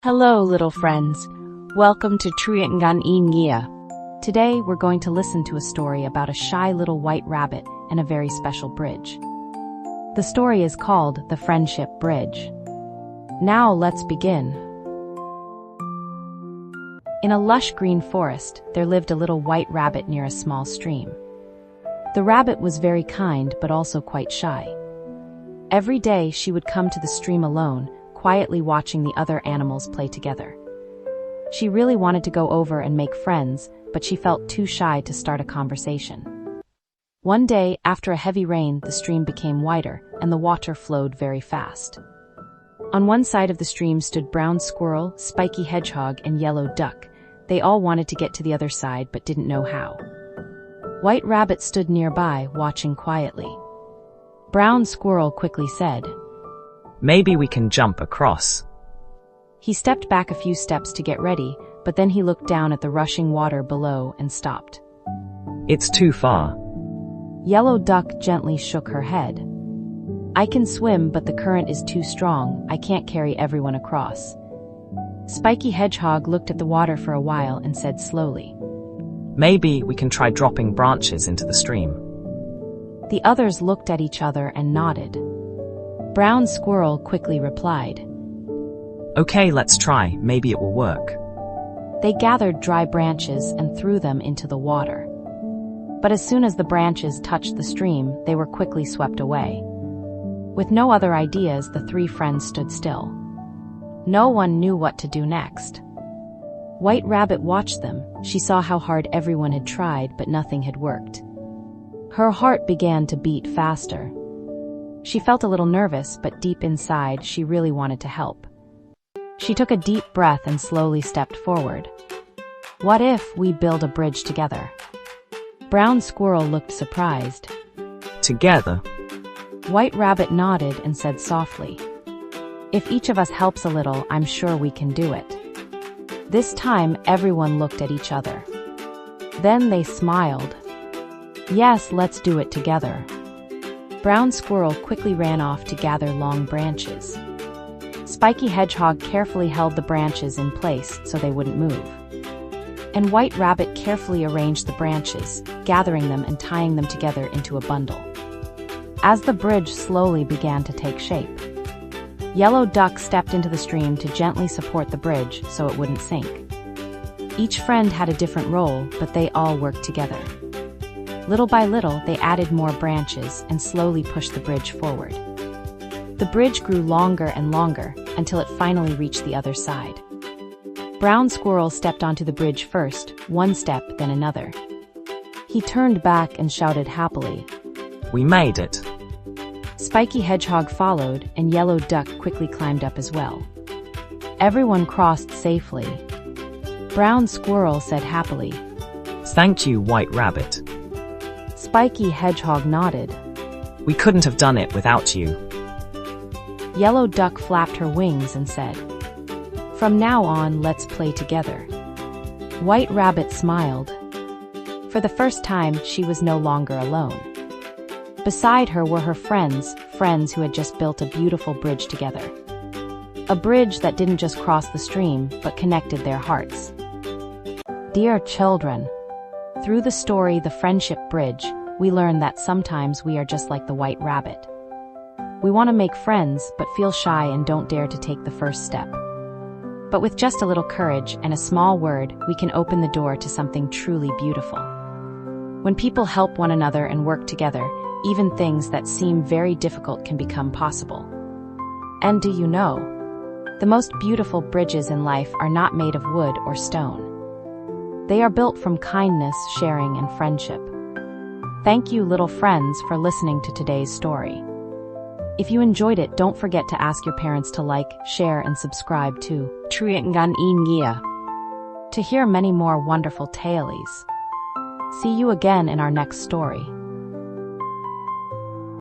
Hello, little friends. Welcome to Truyện, Nghĩa. Today, we're going to listen to a story about a shy little white rabbit and a very special bridge. The story is called The Friendship Bridge. Now, let's begin. In a lush green forest, there lived a little white rabbit near a small stream. The rabbit was very kind, but also quite shy. Every day, she would come to the stream alone, quietly watching the other animals play together. She really wanted to go over and make friends, but she felt too shy to start a conversation. One day, after a heavy rain, the stream became wider, and the water flowed very fast. On one side of the stream stood Brown Squirrel, Spiky Hedgehog, and Yellow Duck. They all wanted to get to the other side, but didn't know how. White Rabbit stood nearby, watching quietly. Brown Squirrel quickly said, "Maybe we can jump across." He stepped back a few steps to get ready, but then he looked down at the rushing water below and stopped. "It's too far." Yellow Duck gently shook her head. "I can swim, but the current is too strong. I can't carry everyone across." Spiky Hedgehog looked at the water for a while and said slowly, "Maybe we can try dropping branches into the stream." The others looked at each other and nodded. Brown Squirrel quickly replied, "Okay, let's try. Maybe it will work." They gathered dry branches and threw them into the water. But as soon as the branches touched the stream, they were quickly swept away. With no other ideas, the three friends stood still. No one knew what to do next. White Rabbit watched them. She saw how hard everyone had tried, but nothing had worked. Her heart began to beat faster. She felt a little nervous, but deep inside, she really wanted to help. She took a deep breath and slowly stepped forward. "What if we build a bridge together?" Brown Squirrel looked surprised. "Together?" White Rabbit nodded and said softly, "If each of us helps a little, I'm sure we can do it." This time, everyone looked at each other. Then they smiled. "Yes, let's do it together." Brown Squirrel quickly ran off to gather long branches. Spiky Hedgehog carefully held the branches in place so they wouldn't move. And White Rabbit carefully arranged the branches, gathering them and tying them together into a bundle. As the bridge slowly began to take shape, Yellow Duck stepped into the stream to gently support the bridge so it wouldn't sink. Each friend had a different role, but they all worked together. Little by little, they added more branches and slowly pushed the bridge forward. The bridge grew longer and longer until it finally reached the other side. Brown Squirrel stepped onto the bridge first, one step, then another. He turned back and shouted happily, "We made it." Spiky Hedgehog followed, and Yellow Duck quickly climbed up as well. Everyone crossed safely. Brown Squirrel said happily, "Thank you, White Rabbit." Spiky Hedgehog nodded. "We couldn't have done it without you." Yellow Duck flapped her wings and said, "From now on, let's play together." White Rabbit smiled. For the first time, she was no longer alone. Beside her were her friends who had just built a beautiful bridge together. A bridge that didn't just cross the stream, but connected their hearts. Dear children, through the story The Friendship Bridge, we learn that sometimes we are just like the White Rabbit. We want to make friends, but feel shy and don't dare to take the first step. But with just a little courage and a small word, we can open the door to something truly beautiful. When people help one another and work together, even things that seem very difficult can become possible. And do you know, the most beautiful bridges in life are not made of wood or stone. They are built from kindness, sharing, and friendship. Thank you, little friends, for listening to today's story. If you enjoyed it, don't forget to ask your parents to like, share, and subscribe to Truyện, Nghĩa to hear many more wonderful tales. See you again in our next story.